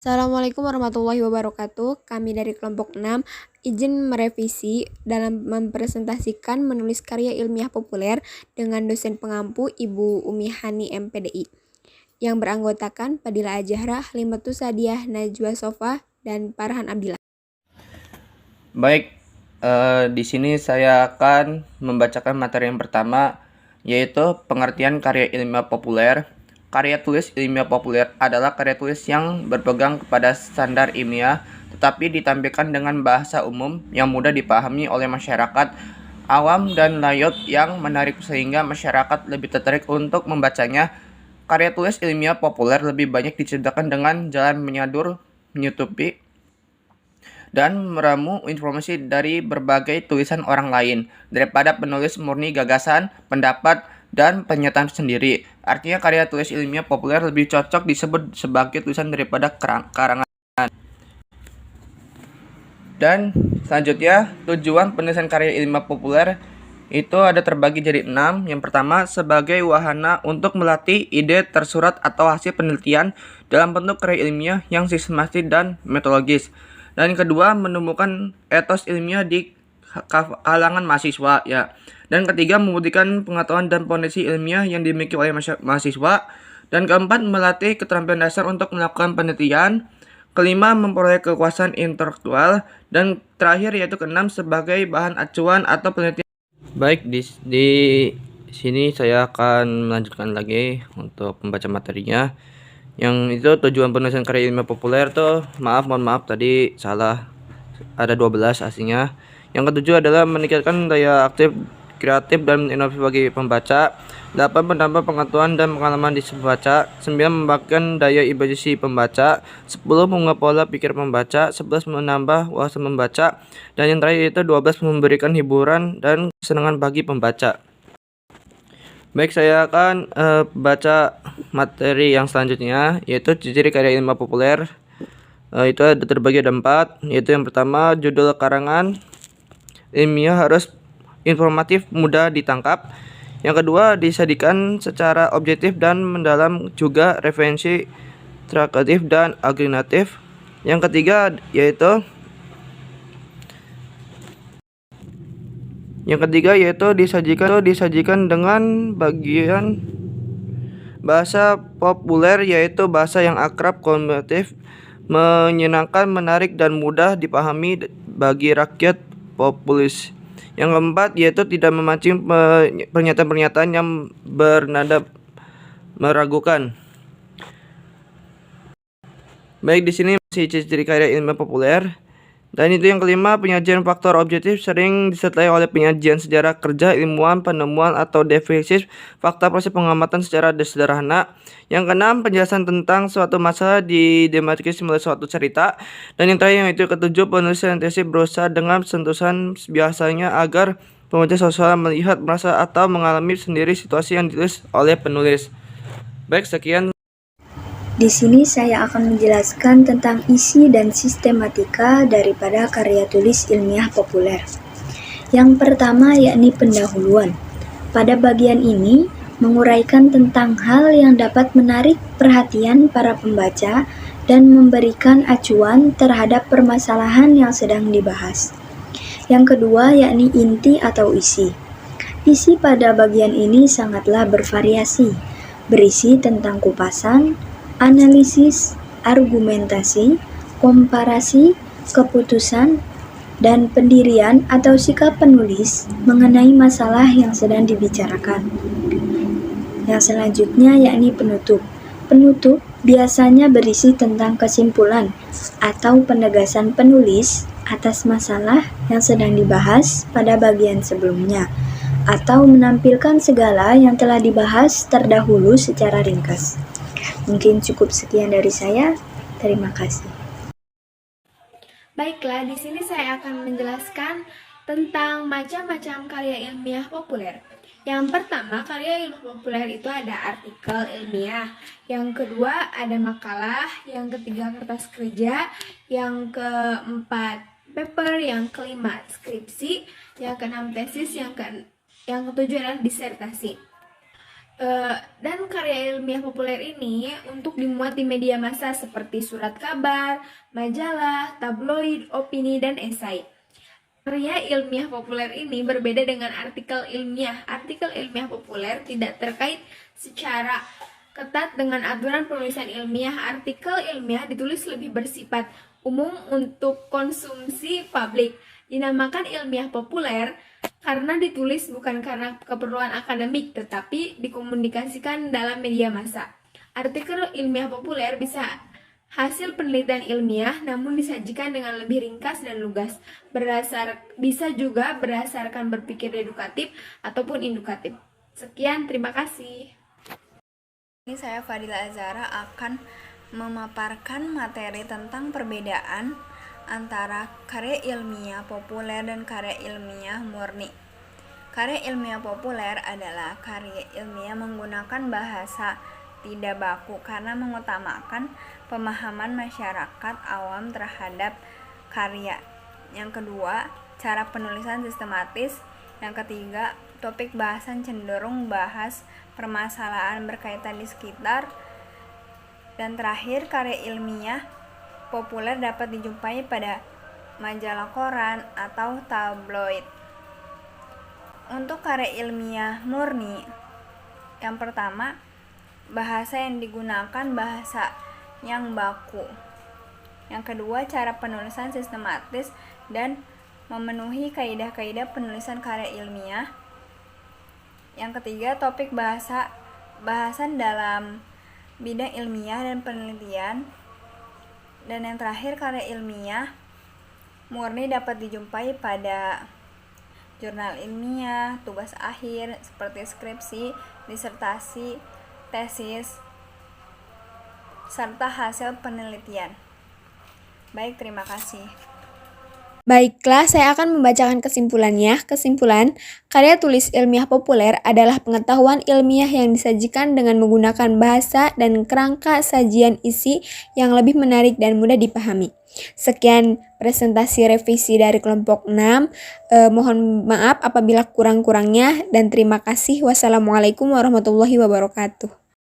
Assalamualaikum warahmatullahi wabarakatuh. Kami dari kelompok 6 izin merevisi dalam mempresentasikan menulis karya ilmiah populer dengan dosen pengampu Ibu Umi Hani MPDI yang beranggotakan Fadila Ajahra, Halimatus Sadiah, Najwa Sofa, dan Farhan Abdillah. Baik, di sini saya akan membacakan materi yang pertama, yaitu pengertian karya ilmiah populer. Karya tulis ilmiah populer adalah karya tulis yang berpegang kepada standar ilmiah, tetapi ditampilkan dengan bahasa umum yang mudah dipahami oleh masyarakat awam dan layot yang menarik sehingga masyarakat lebih tertarik untuk membacanya. Karya tulis ilmiah populer lebih banyak diceritakan dengan jalan menyadur, menyutupi, dan meramu informasi dari berbagai tulisan orang lain daripada penulis murni gagasan, pendapat, dan pernyataan sendiri. Artinya karya tulis ilmiah populer lebih cocok disebut sebagai tulisan daripada karangan. Dan selanjutnya, tujuan penulisan karya ilmiah populer itu ada terbagi jadi 6. Yang pertama, sebagai wahana untuk melatih ide tersurat atau hasil penelitian dalam bentuk karya ilmiah yang sistematis dan metodologis. Dan yang kedua, menumbuhkan etos ilmiah di kalangan mahasiswa ya. Dan ketiga, membuktikan pengetahuan dan fondasi ilmiah yang dimiliki oleh mahasiswa. Dan keempat, melatih keterampilan dasar untuk melakukan penelitian. Kelima, memperoleh kekuasaan intelektual. Dan terakhir yaitu keenam, sebagai bahan acuan atau penelitian. Baik, di sini saya akan melanjutkan lagi untuk membaca materinya. Yang itu tujuan penulisan karya ilmiah populer tuh, mohon maaf tadi salah, ada 12 aslinya. Yang ketujuh adalah meningkatkan daya aktif, kreatif, dan inovasi bagi pembaca. 8. Menambah pengetahuan dan pengalaman di pembaca. 9. Membangkitkan daya imajinasi pembaca. 10. Mengubah pola pikir pembaca. 11. Menambah wawasan membaca. Dan yang terakhir itu 12. Memberikan hiburan dan kesenangan bagi pembaca. Baik, saya akan baca materi yang selanjutnya, yaitu ciri karya ilmiah populer. Itu ada terbagi ada 4, yaitu yang pertama, judul karangan ilmiah harus informatif, mudah ditangkap. Yang kedua, disajikan secara objektif dan mendalam, juga referensi traduktif dan agregatif. Yang ketiga yaitu disajikan dengan bagian bahasa populer, yaitu bahasa yang akrab, komunikatif, menyenangkan, menarik, dan mudah dipahami bagi rakyat populis. Yang keempat yaitu tidak memancing pernyataan-pernyataan yang bernada meragukan. Baik, di sini masih ciri-ciri karya ilmiah populer. Dan itu yang kelima, penyajian faktor objektif sering disertai oleh penyajian sejarah kerja ilmuwan, penemuan, atau definisi fakta proses pengamatan secara sederhana. Yang keenam, penjelasan tentang suatu masalah didramatisasi melalui suatu cerita. Dan yang terakhir yaitu ketujuh, penulisan tesis berusaha dengan sentuhan biasanya agar pembaca sosial melihat, merasa, atau mengalami sendiri situasi yang ditulis oleh penulis. Baik, sekian. Di sini saya akan menjelaskan tentang isi dan sistematika daripada karya tulis ilmiah populer. Yang pertama yakni pendahuluan. Pada bagian ini, menguraikan tentang hal yang dapat menarik perhatian para pembaca dan memberikan acuan terhadap permasalahan yang sedang dibahas. Yang kedua yakni inti atau isi. Isi pada bagian ini sangatlah bervariasi, berisi tentang kupasan, analisis, argumentasi, komparasi, keputusan, dan pendirian atau sikap penulis mengenai masalah yang sedang dibicarakan. Yang selanjutnya yakni penutup. Penutup biasanya berisi tentang kesimpulan atau penegasan penulis atas masalah yang sedang dibahas pada bagian sebelumnya, atau menampilkan segala yang telah dibahas terdahulu secara ringkas. Mungkin cukup sekian dari saya. Terima kasih. Baiklah, di sini saya akan menjelaskan tentang macam-macam karya ilmiah populer. Yang pertama, karya ilmiah populer itu ada artikel ilmiah. Yang kedua, ada makalah. Yang ketiga, kertas kerja. Yang keempat, paper. Yang kelima, skripsi. Yang keenam, tesis. Yang ketujuh adalah disertasi. Dan karya ilmiah populer ini untuk dimuat di media massa seperti surat kabar, majalah, tabloid, opini, dan esai. Karya ilmiah populer ini berbeda dengan artikel ilmiah. Artikel ilmiah populer tidak terkait secara ketat dengan aturan penulisan ilmiah. Artikel ilmiah ditulis lebih bersifat umum untuk konsumsi publik. Dinamakan ilmiah populer karena ditulis bukan karena keperluan akademik, tetapi dikomunikasikan dalam media massa. Artikel ilmiah populer bisa hasil penelitian ilmiah namun disajikan dengan lebih ringkas dan lugas. Bisa juga berdasarkan berpikir edukatif ataupun indukatif. Sekian, terima kasih. Ini saya Fadila Azara akan memaparkan materi tentang perbedaan antara karya ilmiah populer dan karya ilmiah murni. Karya ilmiah populer adalah karya ilmiah menggunakan bahasa tidak baku karena mengutamakan pemahaman masyarakat awam terhadap karya. Yang kedua, cara penulisan sistematis. Yang ketiga, topik bahasan cenderung bahas permasalahan berkaitan di sekitar. Dan terakhir, karya ilmiah populer dapat dijumpai pada majalah koran atau tabloid. Untuk karya ilmiah murni, yang pertama, bahasa yang digunakan bahasa yang baku. Yang kedua, cara penulisan sistematis dan memenuhi kaidah-kaidah penulisan karya ilmiah. Yang ketiga, topik bahasan dalam bidang ilmiah dan penelitian. Dan yang terakhir, karya ilmiah murni dapat dijumpai pada jurnal ilmiah, tugas akhir seperti skripsi, disertasi, tesis, serta hasil penelitian. Baik, terima kasih. Baiklah, saya akan membacakan kesimpulannya. Kesimpulan, karya tulis ilmiah populer adalah pengetahuan ilmiah yang disajikan dengan menggunakan bahasa dan kerangka sajian isi yang lebih menarik dan mudah dipahami. Sekian presentasi revisi dari kelompok 6. Mohon maaf apabila kurang-kurangnya dan terima kasih. Wassalamualaikum warahmatullahi wabarakatuh.